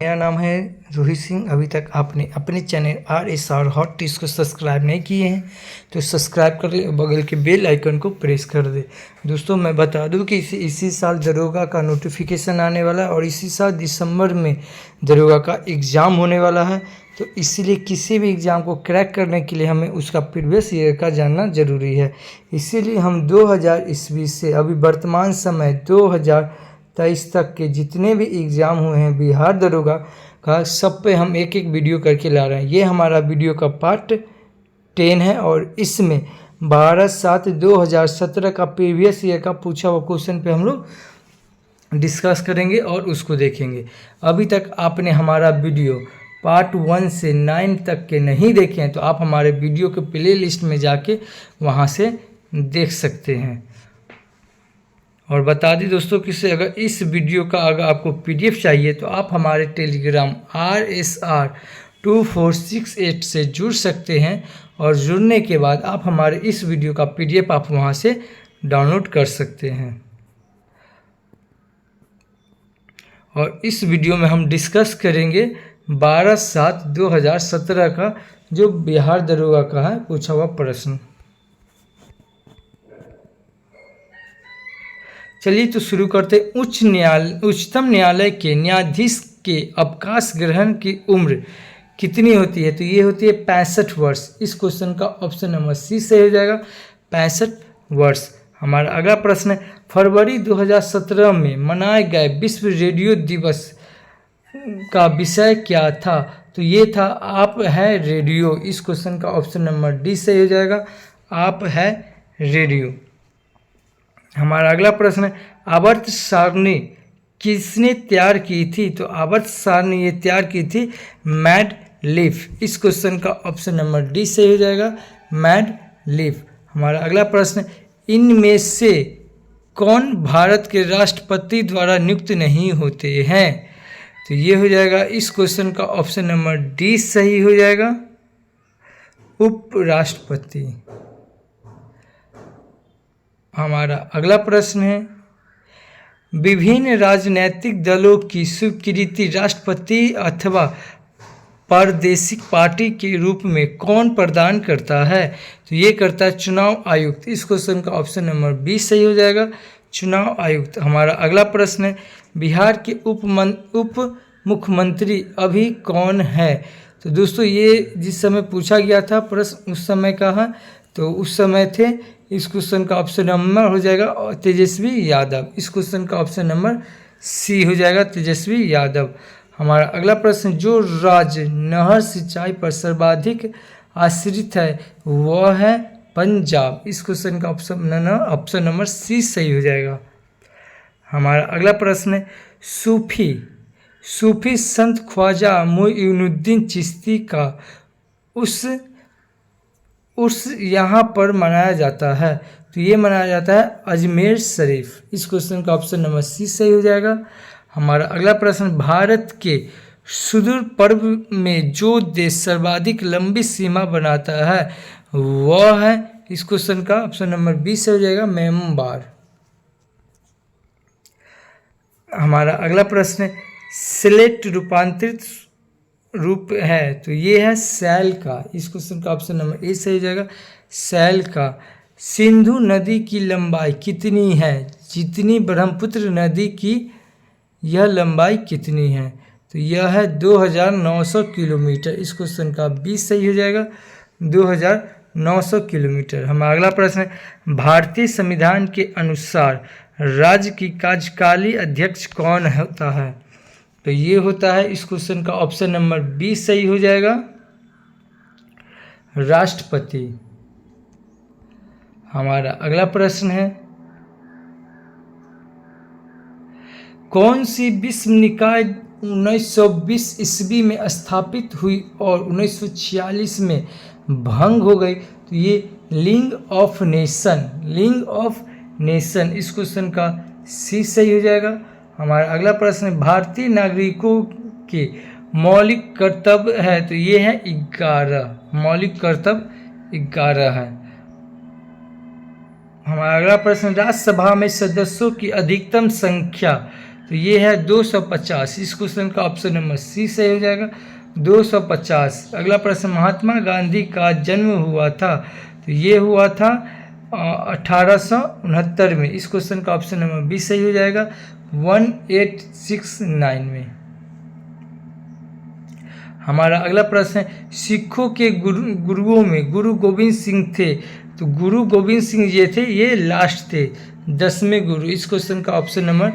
मेरा नाम है रोहित सिंह। अभी तक आपने अपने चैनल RSR हॉट टिप्स को सब्सक्राइब नहीं किए हैं तो सब्सक्राइब कर ले, बगल के बेल आइकन को प्रेस कर दे। दोस्तों मैं बता दूं कि इसी साल दरोगा का नोटिफिकेशन आने वाला है और इसी साल दिसंबर में दरोगा का एग्ज़ाम होने वाला है। तो इसीलिए किसी भी एग्ज़ाम को क्रैक करने के लिए हमें उसका प्रीवियस ईयर का जानना ज़रूरी है। इसीलिए हम 2000 ईस्वी से अभी वर्तमान समय 2023 तक के जितने भी एग्ज़ाम हुए हैं बिहार दरोगा का, सब पे हम एक एक वीडियो करके ला रहे हैं। ये हमारा वीडियो का पार्ट 10 है और इसमें 12/7/2017 का प्रीवियस ईयर का पूछा हुआ क्वेश्चन पे हम लोग डिस्कस करेंगे और उसको देखेंगे। अभी तक आपने हमारा वीडियो पार्ट 1 से 9 तक के नहीं देखे हैं तो आप हमारे वीडियो के प्ले लिस्ट में जाके वहाँ से देख सकते हैं। और बता दी दोस्तों कि अगर इस वीडियो का अगर आपको PDF चाहिए तो आप हमारे टेलीग्राम RSR 2468 से जुड़ सकते हैं और जुड़ने के बाद आप हमारे इस वीडियो का PDF आप वहां से डाउनलोड कर सकते हैं। और इस वीडियो में हम डिस्कस करेंगे 12/7/2017 का जो बिहार दरोगा का है पूछा हुआ प्रश्न। चलिए तो शुरू करते। उच्चतम न्यायालय के न्यायाधीश के अवकाश ग्रहण की उम्र कितनी होती है? तो ये होती है 65 वर्ष। इस क्वेश्चन का ऑप्शन नंबर C सही हो जाएगा, 65 वर्ष। हमारा अगला प्रश्न है, फरवरी 2017 में मनाए गए विश्व रेडियो दिवस का विषय क्या था? तो ये था आप है रेडियो। इस क्वेश्चन का ऑप्शन नंबर D सही हो जाएगा, आप है रेडियो। हमारा अगला प्रश्न है, आवर्त सारणी किसने तैयार की थी? तो आवर्त सारणी ये तैयार की थी मैडलिफ। इस क्वेश्चन का ऑप्शन नंबर D सही हो जाएगा, मैडलिफ। हमारा अगला प्रश्न, इनमें से कौन भारत के राष्ट्रपति द्वारा नियुक्त नहीं होते हैं? तो ये हो जाएगा इस क्वेश्चन का ऑप्शन नंबर D सही हो जाएगा, उपराष्ट्रपति। हमारा अगला प्रश्न है, विभिन्न राजनीतिक दलों की स्वीकृति राष्ट्रपति अथवा प्रादेशिक पार्टी के रूप में कौन प्रदान करता है? तो ये करता है चुनाव आयुक्त। इस क्वेश्चन का ऑप्शन नंबर B सही हो जाएगा, चुनाव आयुक्त। हमारा अगला प्रश्न है, बिहार के उप मुख्यमंत्री अभी कौन है? तो दोस्तों ये जिस समय पूछा गया था प्रश्न उस समय का है, तो उस समय थे। इस क्वेश्चन का ऑप्शन नंबर हो जाएगा तेजस्वी यादव। इस क्वेश्चन का ऑप्शन नंबर C हो जाएगा, तेजस्वी यादव। हमारा अगला प्रश्न, जो राज्य नहर सिंचाई पर सर्वाधिक आश्रित है वह है पंजाब। इस क्वेश्चन का ऑप्शन नंबर C सही हो जाएगा। हमारा अगला प्रश्न है, सूफी संत ख्वाजा मोइनुद्दीन चिश्ती का उर्स यहाँ पर मनाया जाता है? तो ये मनाया जाता है अजमेर शरीफ। इस क्वेश्चन का ऑप्शन नंबर C सही हो जाएगा। हमारा अगला प्रश्न, भारत के सुदूर पूर्व में जो देश सर्वाधिक लंबी सीमा बनाता है वह है? इस क्वेश्चन का ऑप्शन नंबर B सही हो जाएगा, म्यांमार। हमारा अगला प्रश्न, सिलेट रूपांतरित रूप है? तो ये है सैल का। इस क्वेश्चन का ऑप्शन नंबर A सही हो जाएगा, सैल का। सिंधु नदी की लंबाई कितनी है जितनी ब्रह्मपुत्र नदी की यह लंबाई कितनी है? तो यह है 2900 किलोमीटर। इस क्वेश्चन का B सही हो जाएगा, 2900 किलोमीटर। हमारा अगला प्रश्न है, भारतीय संविधान के अनुसार राज्य की कार्यकारी अध्यक्ष कौन होता है? तो ये होता है इस क्वेश्चन का ऑप्शन नंबर B सही हो जाएगा, राष्ट्रपति। हमारा अगला प्रश्न है, कौन सी विश्व निकाय 1920 ईस्वी में स्थापित हुई और 1946 में भंग हो गई? तो ये लीग ऑफ नेशन। इस क्वेश्चन का C सही हो जाएगा। हमारा अगला प्रश्न है, भारतीय नागरिकों के मौलिक कर्तव्य है? तो ये है 11, मौलिक कर्तव्य 11 है। हमारा अगला प्रश्न, राज्यसभा में सदस्यों की अधिकतम संख्या तो ये है 250। इस क्वेश्चन का ऑप्शन नंबर सी सही हो जाएगा, 250। अगला प्रश्न, महात्मा गांधी का जन्म हुआ था, तो ये हुआ था 1869 में। इस क्वेश्चन का ऑप्शन नंबर बी सही हो जाएगा, 1869 में। हमारा अगला प्रश्न है, सिखों के गुरुओं में गुरु गोविंद सिंह थे, तो गुरु गोविंद सिंह ये थे, ये लास्ट थे, 10वें गुरु। इस क्वेश्चन का ऑप्शन नंबर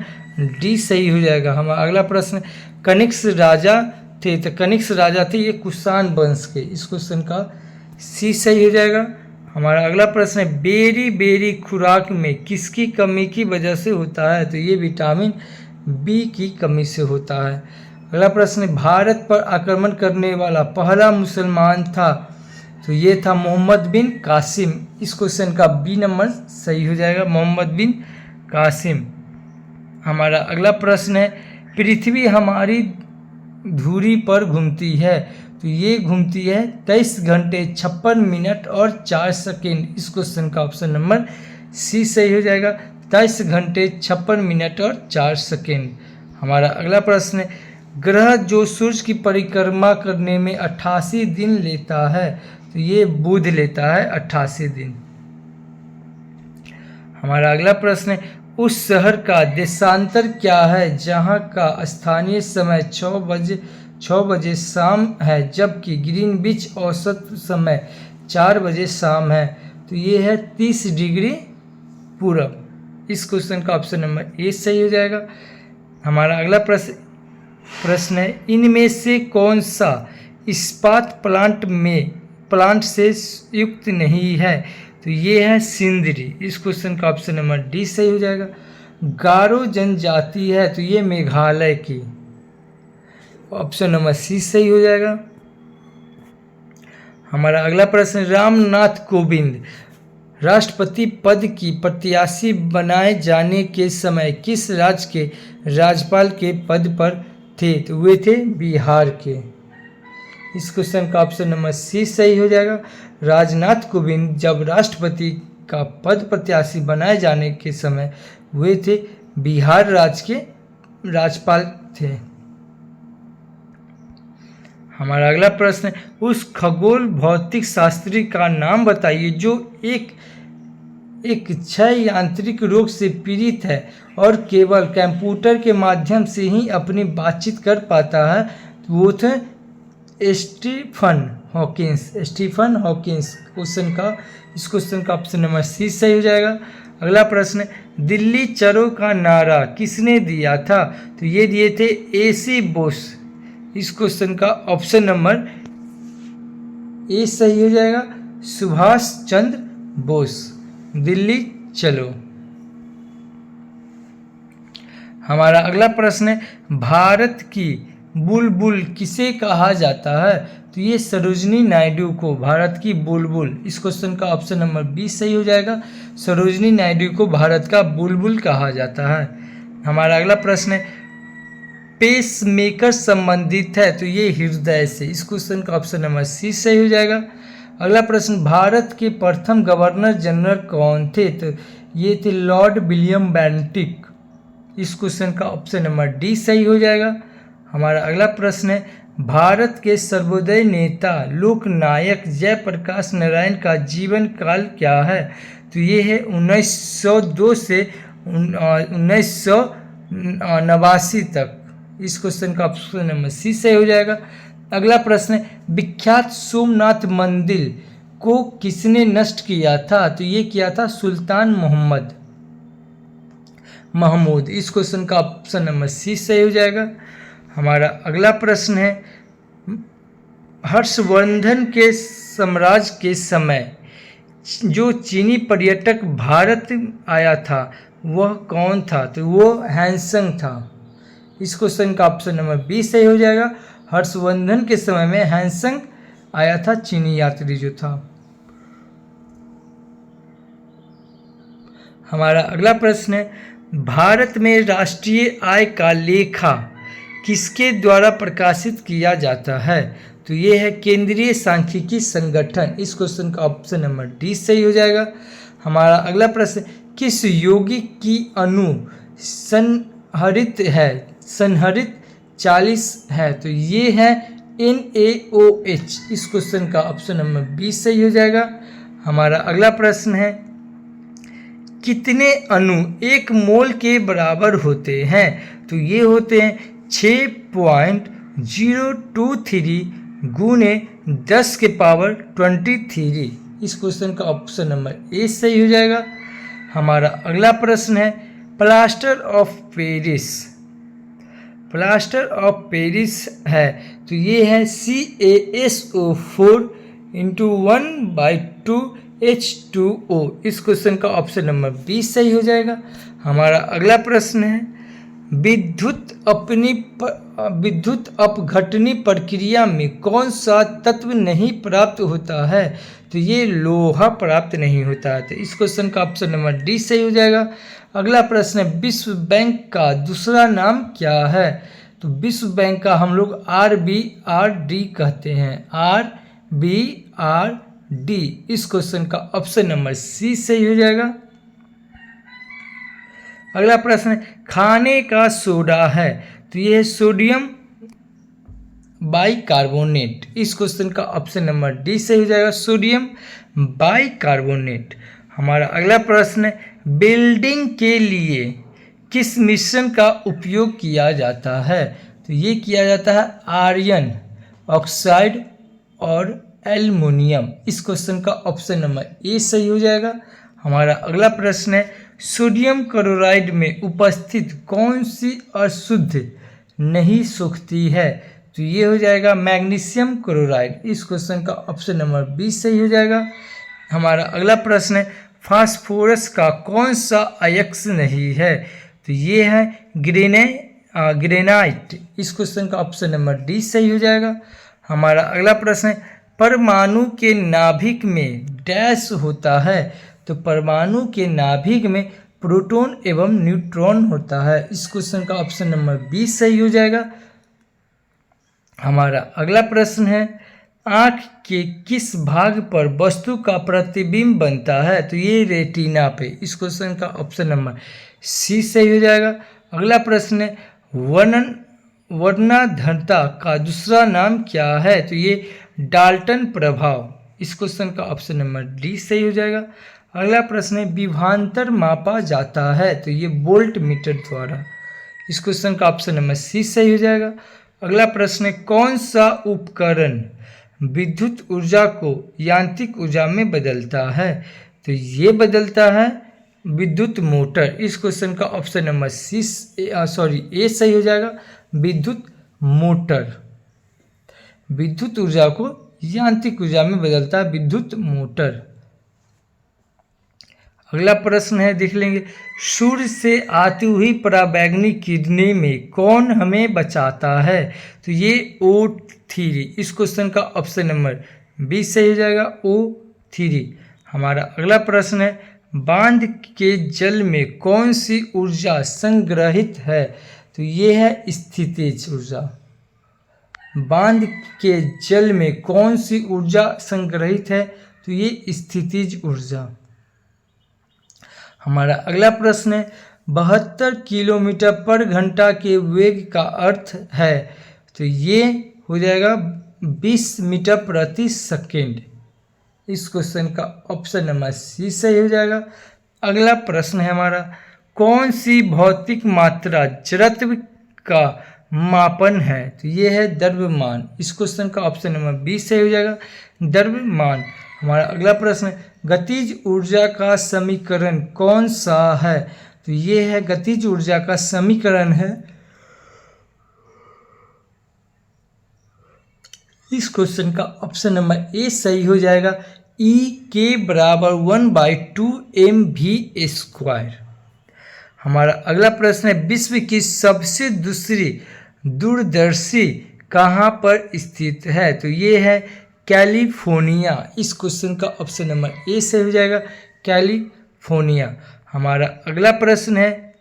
डी सही हो जाएगा। हमारा अगला प्रश्न, कनिष्क राजा थे, तो कनिष्क राजा थे ये कुषाण वंश के। इस क्वेश्चन का सी सही हो जाएगा। हमारा अगला प्रश्न है, बेरी बेरी खुराक में किसकी कमी की वजह से होता है, तो ये विटामिन बी की कमी से होता है। अगला प्रश्न है, भारत पर आक्रमण करने वाला पहला मुसलमान था, तो ये था मोहम्मद बिन कासिम। इस क्वेश्चन का बी नंबर सही हो जाएगा, मोहम्मद बिन कासिम। हमारा अगला प्रश्न है, पृथ्वी हमारी धुरी पर घूमती है, तो ये घूमती है 23 घंटे 56 मिनट और 4 सेकेंड। इस क्वेश्चन का ऑप्शन नंबर सी सही हो जाएगा, 23 घंटे 56 मिनट और 4 सेकेंड। हमारा अगला प्रश्न है, ग्रह जो सूर्य की परिक्रमा करने में 88 दिन लेता है, तो ये बुध लेता है 88 दिन। हमारा अगला प्रश्न है, उस शहर का देशांतर क्या है जहां का स्थानीय समय 6 बजे शाम है, जबकि ग्रीनविच औसत समय 4 बजे शाम है, तो ये है 30 डिग्री पूरब। इस क्वेश्चन का ऑप्शन नंबर ए सही हो जाएगा। हमारा अगला प्रश्न है, इनमें से कौन सा इस्पात प्लांट से युक्त नहीं है, तो ये है सिंदरी। इस क्वेश्चन का ऑप्शन नंबर डी सही हो जाएगा। गारो जनजाति है, तो ये मेघालय की, ऑप्शन नंबर सी सही हो जाएगा। हमारा अगला प्रश्न, रामनाथ कोविंद राष्ट्रपति पद की प्रत्याशी बनाए जाने के समय किस राज्य के राज्यपाल के पद पर थे, तो वे थे बिहार के। इस क्वेश्चन का ऑप्शन नंबर सी सही हो जाएगा। राजनाथ कोविंद जब राष्ट्रपति का पद प्रत्याशी बनाए जाने के समय वे थे बिहार राज्य के राज्यपाल थे। हमारा अगला प्रश्न है, उस खगोल भौतिक शास्त्री का नाम बताइए जो एक क्षय यांत्रिक रोग से पीड़ित है और केवल कंप्यूटर के माध्यम से ही अपनी बातचीत कर पाता है, वो थे स्टीफन हॉकिंस। इस क्वेश्चन का ऑप्शन नंबर सी सही हो जाएगा। अगला प्रश्न, दिल्ली चलो का नारा किसने दिया था, तो ये दिए थे AC बोस। इस क्वेश्चन का ऑप्शन नंबर ए सही हो जाएगा, सुभाष चंद्र बोस। दिल्ली चलो। हमारा अगला प्रश्न है, भारत की बुलबुल किसे कहा जाता है, तो ये सरोजिनी नायडू को भारत की बुलबुल। इस क्वेश्चन का ऑप्शन नंबर बी सही हो जाएगा, सरोजिनी नायडू को भारत का बुलबुल कहा जाता है। हमारा अगला प्रश्न है, पेसमेकर संबंधित है, तो ये हृदय से। इस क्वेश्चन का ऑप्शन नंबर सी सही हो जाएगा। अगला प्रश्न, भारत के प्रथम गवर्नर जनरल कौन थे, तो ये थे लॉर्ड विलियम बेंटिक। इस क्वेश्चन का ऑप्शन नंबर डी सही हो जाएगा। हमारा अगला प्रश्न है, भारत के सर्वोदय नेता लोकनायक जयप्रकाश नारायण का जीवन काल क्या है, तो ये है 1902 से 1989 तक। इस क्वेश्चन का ऑप्शन नंबर सी सही हो जाएगा। अगला प्रश्न है, विख्यात सोमनाथ मंदिर को किसने नष्ट किया था, तो ये किया था सुल्तान महमूद। इस क्वेश्चन का ऑप्शन नंबर सी सही हो जाएगा। हमारा अगला प्रश्न है, हर्षवर्धन के साम्राज्य के समय जो चीनी पर्यटक भारत आया था वह कौन था, तो वो हैंसंग था। इस क्वेश्चन का ऑप्शन नंबर बी सही हो जाएगा। हर्षवर्धन के समय में हैंसंग आया था, चीनी यात्री जो था। हमारा अगला प्रश्न है, भारत में राष्ट्रीय आय का लेखा किसके द्वारा प्रकाशित किया जाता है, तो ये है केंद्रीय सांख्यिकी संगठन। इस क्वेश्चन का ऑप्शन नंबर डी सही हो जाएगा। हमारा अगला प्रश्न, किस यौगिक की अणु सन संहरित है, संहरित 40 है, तो ये है NaOH। इस क्वेश्चन का ऑप्शन नंबर 20 सही हो जाएगा। हमारा अगला प्रश्न है, कितने अणु 1 मोल के बराबर होते हैं? तो ये होते हैं 6.023 गुने 10 के पावर 23। इस क्वेश्चन का ऑप्शन नंबर ए सही हो जाएगा। हमारा अगला प्रश्न है, plaster of Paris, plaster of Paris है, तो ये है CaSO4 × 1/2H2O। इस क्वेश्चन का ऑप्शन नंबर 20 सही हो जाएगा। हमारा अगला प्रश्न है, विद्युत अपघटनी प्रक्रिया में कौन सा तत्व नहीं प्राप्त होता है? तो ये लोहा प्राप्त नहीं होता है, तो इस क्वेश्चन का ऑप्शन नंबर डी सही हो जाएगा। अगला प्रश्न है, विश्व बैंक का दूसरा नाम क्या है? तो विश्व बैंक का हम लोग RBRD कहते हैं, RBRD। इस क्वेश्चन का ऑप्शन नंबर सी सही हो जाएगा। अगला प्रश्न है, खाने का सोडा है, तो यह है सोडियम बाइकार्बोनेट। इस क्वेश्चन का ऑप्शन नंबर डी सही हो जाएगा, सोडियम बाइकार्बोनेट। हमारा अगला प्रश्न है, बिल्डिंग के लिए किस मिश्रण का उपयोग किया जाता है? तो ये किया जाता है आयरन ऑक्साइड और एल्युमिनियम। इस क्वेश्चन का ऑप्शन नंबर ए सही हो जाएगा। हमारा अगला प्रश्न है, सोडियम क्लोराइड में उपस्थित कौन सी अशुद्ध नहीं सूखती है? तो ये हो जाएगा मैग्नीशियम क्लोराइड। इस क्वेश्चन का ऑप्शन नंबर 20 सही हो जाएगा। हमारा अगला प्रश्न है, फास्फोरस का कौन सा अयस्क नहीं है? तो ये है ग्रेनाइट। इस क्वेश्चन का ऑप्शन नंबर डी सही हो जाएगा। हमारा अगला प्रश्न है, परमाणु के नाभिक में डैश होता है? तो परमाणु के नाभिक में प्रोटॉन एवं न्यूट्रॉन होता है। इस क्वेश्चन का ऑप्शन नंबर 20 सही हो जाएगा। हमारा अगला प्रश्न है, आँख के किस भाग पर वस्तु का प्रतिबिंब बनता है? तो ये रेटिना पे। इस क्वेश्चन का ऑप्शन नंबर सी सही हो जाएगा। अगला प्रश्न है, वर्णांधता का दूसरा नाम क्या है? तो ये डाल्टन प्रभाव। इस क्वेश्चन का ऑप्शन नंबर डी सही हो जाएगा। अगला प्रश्न है, विभवांतर मापा जाता है? तो ये वोल्ट मीटर द्वारा। इस क्वेश्चन का ऑप्शन नंबर सी सही हो जाएगा। अगला प्रश्न है, कौन सा उपकरण विद्युत ऊर्जा को यांत्रिक ऊर्जा में बदलता है? तो ये बदलता है विद्युत मोटर। इस क्वेश्चन का ऑप्शन नंबर ए सही हो जाएगा, विद्युत मोटर। विद्युत ऊर्जा को यांत्रिक ऊर्जा में बदलता है विद्युत मोटर। अगला प्रश्न है, देख लेंगे, सूर्य से आती हुई पराबैंगनी किरणें में कौन हमें बचाता है? तो ये O3। इस क्वेश्चन का ऑप्शन नंबर 20 सही हो जाएगा, O3। हमारा अगला प्रश्न है, बांध के जल में कौन सी ऊर्जा संग्रहित है? तो ये है स्थितिज ऊर्जा। बांध के जल में कौन सी ऊर्जा संग्रहित है? तो ये स्थितिज ऊर्जा। हमारा अगला प्रश्न है, 72 किलोमीटर पर घंटा के वेग का अर्थ है? तो ये हो जाएगा 20 मीटर प्रति सेकेंड। इस क्वेश्चन का ऑप्शन नंबर सी सही हो जाएगा। अगला प्रश्न है हमारा, कौन सी भौतिक मात्रा जड़त्व का मापन है? तो ये है द्रव्यमान। इस क्वेश्चन का ऑप्शन नंबर 20 सही हो जाएगा, द्रव्यमान। हमारा अगला प्रश्न है, गतिज ऊर्जा का समीकरण कौन सा है? तो ये है गतिज ऊर्जा का समीकरण है, इस क्वेश्चन का ऑप्शन नंबर ए सही हो जाएगा, E के बराबर 1/2 mv²। हमारा अगला प्रश्न है, विश्व की सबसे दूसरी दूरदर्शी कहाँ पर स्थित है? तो ये है कैलिफोर्निया। इस क्वेश्चन का ऑप्शन नंबर ए सही हो जाएगा, कैलिफोर्निया। हमारा अगला प्रश्न है,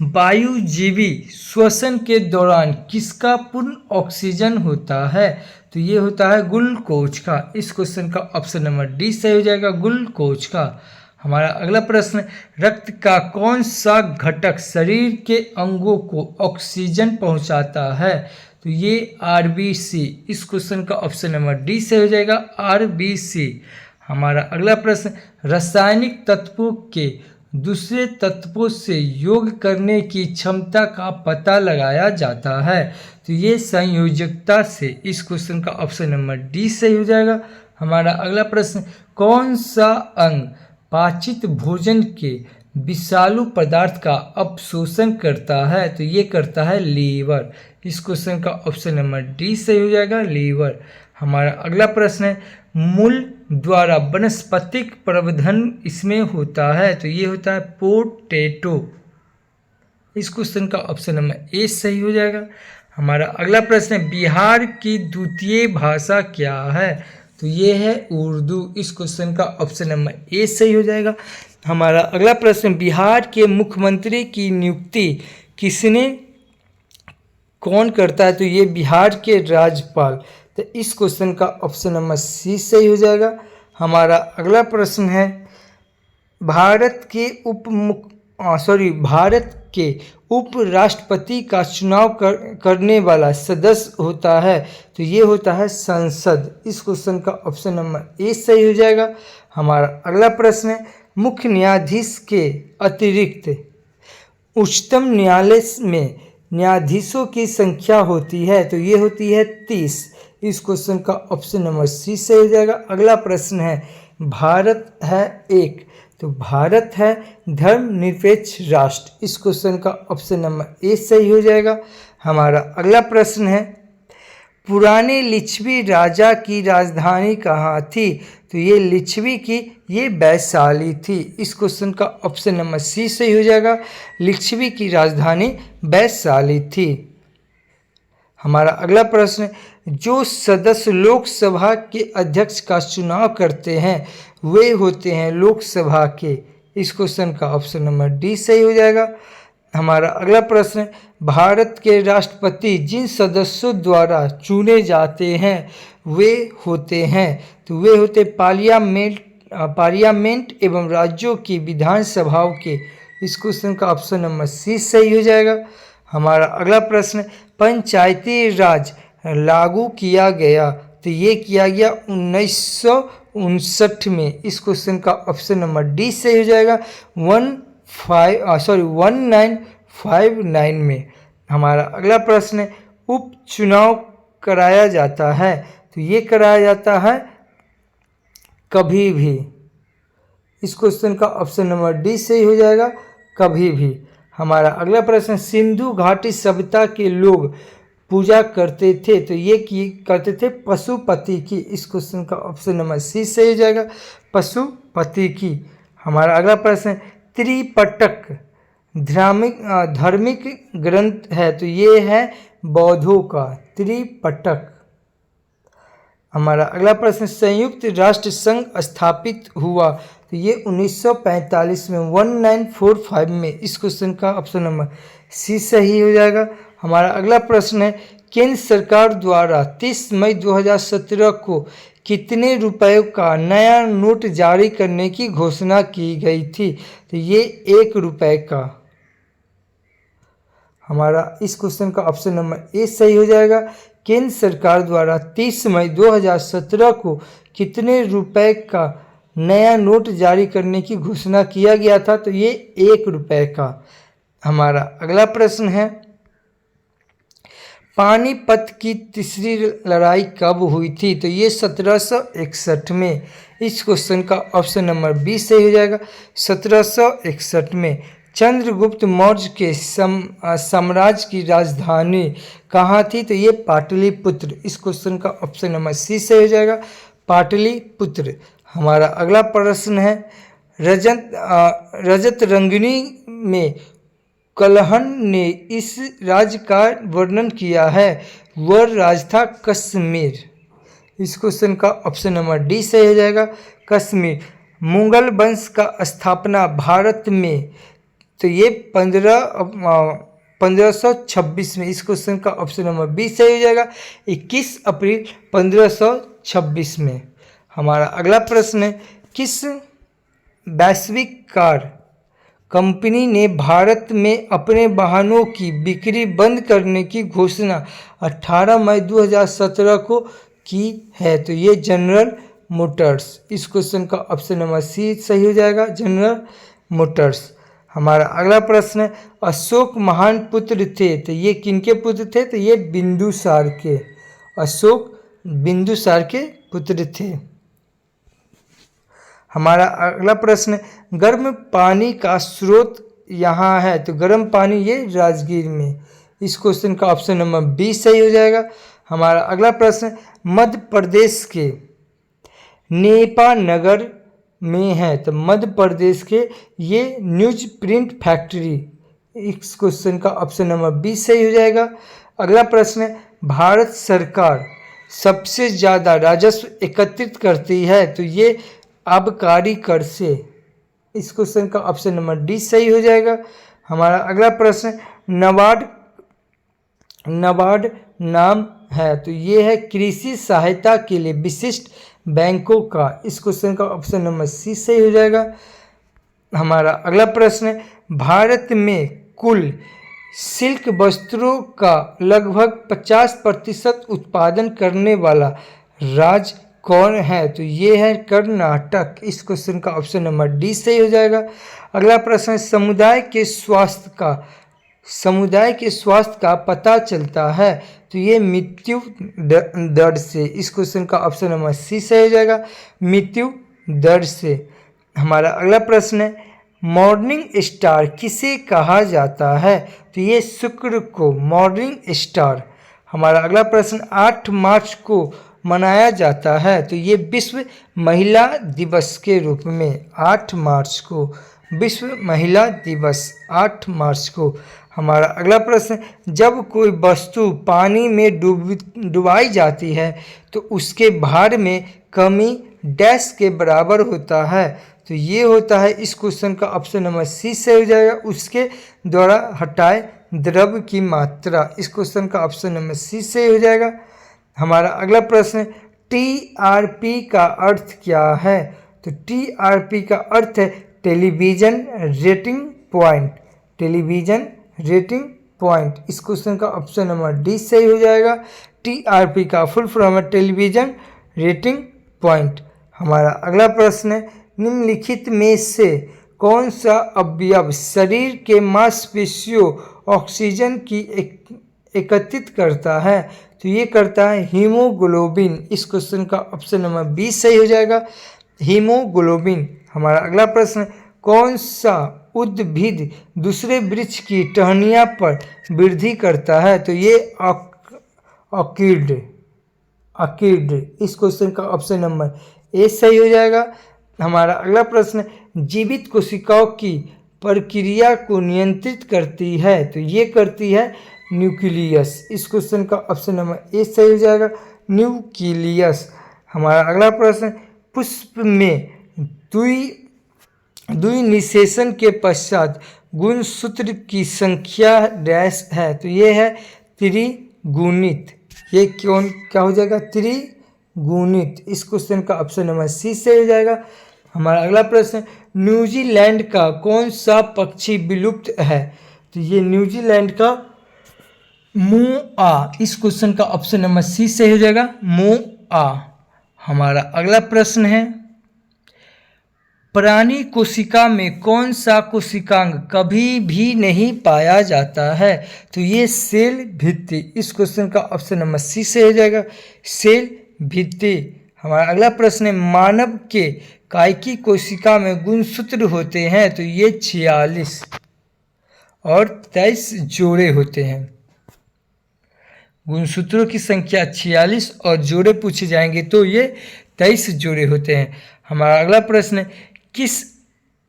वायुजीवी श्वसन के दौरान किसका पूर्ण ऑक्सीजन होता है? तो ये होता है ग्लूकोज का। इस क्वेश्चन का ऑप्शन नंबर डी सही हो जाएगा, ग्लूकोज का। हमारा अगला प्रश्न, रक्त का कौन सा घटक शरीर के अंगों को ऑक्सीजन पहुंचाता है? तो ये आरबीसी। इस क्वेश्चन का ऑप्शन नंबर डी से हो जाएगा, आरबीसी। हमारा अगला प्रश्न, रासायनिक तत्वों के दूसरे तत्वों से योग करने की क्षमता का पता लगाया जाता है? तो ये संयोजकता से। इस क्वेश्चन का ऑप्शन नंबर डी सही हो जाएगा। हमारा अगला प्रश्न, कौन सा अंग पाचित भोजन के विषालु पदार्थ का अपशोषण करता है? तो ये करता है लीवर। इस क्वेश्चन का ऑप्शन नंबर डी सही हो जाएगा, लीवर। हमारा अगला प्रश्न है, मूल द्वारा वनस्पतिक प्रवर्धन इसमें होता है? तो ये होता है पोटैटो। इस क्वेश्चन का ऑप्शन नंबर ए सही हो जाएगा। हमारा अगला प्रश्न है, बिहार की द्वितीय भाषा क्या है? तो ये है उर्दू। इस क्वेश्चन का ऑप्शन नंबर ए सही हो जाएगा। हमारा अगला प्रश्न, बिहार के मुख्यमंत्री की नियुक्ति किसने कौन करता है? तो ये बिहार के राज्यपाल। तो इस क्वेश्चन का ऑप्शन नंबर सी सही हो जाएगा। हमारा अगला प्रश्न है, भारत के उप राष्ट्रपति का चुनाव करने वाला सदस्य होता है? तो ये होता है संसद। इस क्वेश्चन का ऑप्शन नंबर ए सही हो जाएगा। हमारा अगला प्रश्न है, मुख्य न्यायाधीश के अतिरिक्त उच्चतम न्यायालय में न्यायाधीशों की संख्या होती है? तो ये होती है 30। इस क्वेश्चन का ऑप्शन नंबर सी सही हो जाएगा। अगला प्रश्न है, भारत है एक, तो भारत है धर्मनिरपेक्ष राष्ट्र। इस क्वेश्चन का ऑप्शन नंबर ए सही हो जाएगा। हमारा अगला प्रश्न है, पुराने लिच्छवी राजा की राजधानी कहाँ थी? तो ये लिच्छवी की ये वैशाली थी। इस क्वेश्चन का ऑप्शन नंबर सी सही हो जाएगा, लिच्छवी की राजधानी वैशाली थी। हमारा अगला प्रश्न, जो सदस्य लोकसभा के अध्यक्ष का चुनाव करते हैं वे होते हैं लोकसभा के? इस क्वेश्चन का ऑप्शन नंबर डी सही हो जाएगा। हमारा अगला प्रश्न, भारत के राष्ट्रपति जिन सदस्यों द्वारा चुने जाते हैं वे होते हैं? तो वे होते पार्लियामेंट एवं राज्यों की विधानसभाओं के। इस क्वेश्चन का ऑप्शन नंबर सी सही हो जाएगा। हमारा अगला प्रश्न, पंचायती राज लागू किया गया? तो ये किया गया 1959 में। इस क्वेश्चन का ऑप्शन नंबर डी सही हो जाएगा, 1959 में। हमारा अगला प्रश्न है, उपचुनाव कराया जाता है? तो ये कराया जाता है कभी भी। इस क्वेश्चन का ऑप्शन नंबर डी सही हो जाएगा, कभी भी। हमारा अगला प्रश्न, सिंधु घाटी सभ्यता के लोग पूजा करते थे? तो ये करते थे पशुपति की। इस क्वेश्चन का ऑप्शन नंबर सी सही हो जाएगा, पशुपति की। हमारा अगला प्रश्न, त्रिपिटक धार्मिक ग्रंथ है? तो ये है बौद्धों का त्रिपिटक। हमारा अगला प्रश्न, संयुक्त राष्ट्र संघ स्थापित हुआ? तो ये 1945 में, 1945 में। इस क्वेश्चन का ऑप्शन नंबर सी सही हो जाएगा। हमारा अगला प्रश्न है, केंद्र सरकार द्वारा 30 मई 2017 को कितने रुपयों का नया नोट जारी करने की घोषणा की गई थी? तो ये 1 रुपये का। हमारा इस क्वेश्चन का ऑप्शन नंबर ए सही हो जाएगा। केंद्र सरकार द्वारा 30 मई 2017 को कितने रुपए का नया नोट जारी करने की घोषणा किया गया था? तो ये 1 रुपये का। हमारा अगला प्रश्न है, पानीपत की तीसरी लड़ाई कब हुई थी? तो ये 1761 में। इस क्वेश्चन का ऑप्शन नंबर बी सही हो जाएगा, 1761 में। चंद्रगुप्त मौर्य के साम्राज्य की राजधानी कहाँ थी? तो ये पाटलिपुत्र। इस क्वेश्चन का ऑप्शन नंबर सी सही हो जाएगा, पाटलिपुत्र। हमारा अगला प्रश्न है, रजत रंगिनी में कल्हण ने इस राज्य का वर्णन किया है, वह राज्य था कश्मीर। इस क्वेश्चन का ऑप्शन नंबर डी सही हो जाएगा, कश्मीर। मुगल वंश का स्थापना भारत में? तो ये 1526 में। इस क्वेश्चन का ऑप्शन नंबर बी सही हो जाएगा, 21 अप्रैल 1526 में। हमारा अगला प्रश्न है, किस वैश्विक कार कंपनी ने भारत में अपने वाहनों की बिक्री बंद करने की घोषणा 18 मई 2017 को की है? तो ये जनरल मोटर्स। इस क्वेश्चन का ऑप्शन नंबर सी सही हो जाएगा, जनरल मोटर्स। हमारा अगला प्रश्न है, अशोक महान पुत्र थे, तो ये किनके पुत्र थे? तो ये बिंदुसार के, अशोक बिंदुसार के पुत्र थे। हमारा अगला प्रश्न, गर्म पानी का स्रोत यहाँ है, तो गर्म पानी ये राजगीर में। इस क्वेश्चन का ऑप्शन नंबर बी सही हो जाएगा। हमारा अगला प्रश्न, मध्य प्रदेश के नेपा नगर में है, तो मध्य प्रदेश के ये न्यूज प्रिंट फैक्ट्री। इस क्वेश्चन का ऑप्शन नंबर बी सही हो जाएगा। अगला प्रश्न है, भारत सरकार सबसे ज़्यादा राजस्व एकत्रित करती है, तो ये आबकारी कर से। इस क्वेश्चन का ऑप्शन नंबर डी सही हो जाएगा। हमारा अगला प्रश्न, नाबार्ड नाम है, तो ये है कृषि सहायता के लिए विशिष्ट बैंकों का। इस क्वेश्चन का ऑप्शन नंबर सी सही हो जाएगा। हमारा अगला प्रश्न, भारत में कुल सिल्क वस्त्रों का लगभग 50% उत्पादन करने वाला राज्य कौन है? तो ये है कर्नाटक। इस क्वेश्चन का ऑप्शन नंबर डी सही हो जाएगा। अगला प्रश्न, समुदाय के स्वास्थ्य का पता चलता है, तो ये मृत्यु दर से। इस क्वेश्चन का ऑप्शन नंबर सी सही हो जाएगा, मृत्यु दर से। हमारा अगला प्रश्न है, मॉर्निंग स्टार किसे कहा जाता है? तो ये शुक्र को मॉर्निंग स्टार। हमारा अगला प्रश्न, 8 मार्च को मनाया जाता है, तो ये विश्व महिला दिवस के रूप में। 8 मार्च को विश्व महिला दिवस, 8 मार्च को। हमारा अगला प्रश्न, जब कोई वस्तु पानी में डुबाई जाती है, तो उसके भार में कमी डैश के बराबर होता है, तो ये होता है। इस क्वेश्चन का ऑप्शन नंबर सी से हो जाएगा, उसके द्वारा हटाए द्रव्य की मात्रा। इस क्वेश्चन का ऑप्शन नंबर सी से हो जाएगा। हमारा अगला प्रश्न, टीआरपी का अर्थ क्या है? तो टीआरपी का अर्थ है television rating point, television rating point. इस क्वेश्चन का ऑप्शन नंबर डी सही हो जाएगा। टीआरपी का फुल फॉर्म है टेलीविजन रेटिंग पॉइंट। हमारा अगला प्रश्न है, निम्नलिखित में से कौन सा अवयव शरीर के मांसपेशियों ऑक्सीजन की एकत्रित करता है? तो ये करता है हीमोग्लोबिन। इस क्वेश्चन का ऑप्शन नंबर बी सही हो जाएगा, हीमोग्लोबिन। हमारा अगला प्रश्न, कौन सा उद्भिद दूसरे वृक्ष की टहनियाँ पर वृद्धि करता है? तो ये ऑर्किड। इस क्वेश्चन का ऑप्शन नंबर ए सही हो जाएगा। हमारा अगला प्रश्न, जीवित कोशिकाओं की प्रक्रिया को नियंत्रित करती है, तो ये करती है न्यूक्लियस। इस क्वेश्चन का ऑप्शन नंबर ए सही हो जाएगा, न्यूक्लियस। हमारा अगला प्रश्न, पुष्प में द्वि निषेचन के पश्चात गुणसूत्र की संख्या डैश है, तो ये है त्रिगुणित। ये क्या हो जाएगा? त्रिगुणित। इस क्वेश्चन का ऑप्शन नंबर सी से हो जाएगा। हमारा अगला प्रश्न, न्यूजीलैंड का कौन सा पक्षी विलुप्त है? तो ये न्यूजीलैंड का मोआ। इस क्वेश्चन का ऑप्शन नंबर सी से हो जाएगा, मोआ। हमारा अगला प्रश्न है, प्राणी कोशिका में कौन सा कोशिकांग कभी भी नहीं पाया जाता है? तो ये सेल भित्ति। इस क्वेश्चन का ऑप्शन नंबर सी से हो जाएगा, सेल भित्ति। हमारा अगला प्रश्न है, मानव के कायिकी कोशिका में गुणसूत्र होते हैं, तो ये 46 और 23 जोड़े होते हैं। गुणसूत्रों की संख्या 46 और जोड़े पूछे जाएंगे तो ये 23 जोड़े होते हैं। हमारा अगला प्रश्न, किस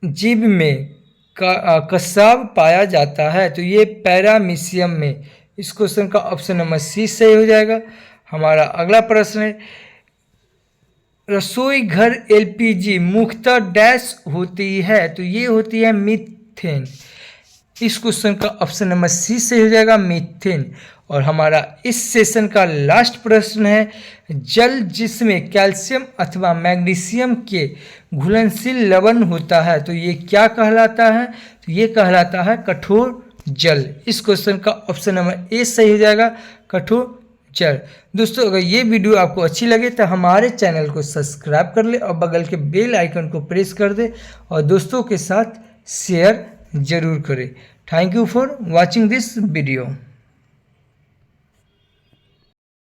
जीव में कसाव पाया जाता है? तो ये पैरामीशियम में। इस क्वेश्चन का ऑप्शन नंबर सी सही हो जाएगा। हमारा अगला प्रश्न है, रसोई घर एलपीजी मुख्यतः डैश होती है? तो ये होती है मीथेन। इस क्वेश्चन का ऑप्शन नंबर सी से हो जाएगा, मीथेन। और हमारा इस सेशन का लास्ट प्रश्न है, जल जिसमें कैल्शियम अथवा मैग्नीशियम के घुलनशील लवण होता है तो ये क्या कहलाता है? तो ये कहलाता है कठोर जल। इस क्वेश्चन का ऑप्शन नंबर ए सही हो जाएगा, कठोर जल। दोस्तों अगर ये वीडियो आपको अच्छी लगे तो हमारे चैनल को सब्सक्राइब कर ले और बगल के बेल आइकन को प्रेस कर दे और दोस्तों के साथ शेयर जरूर करें। Thank you for watching this video.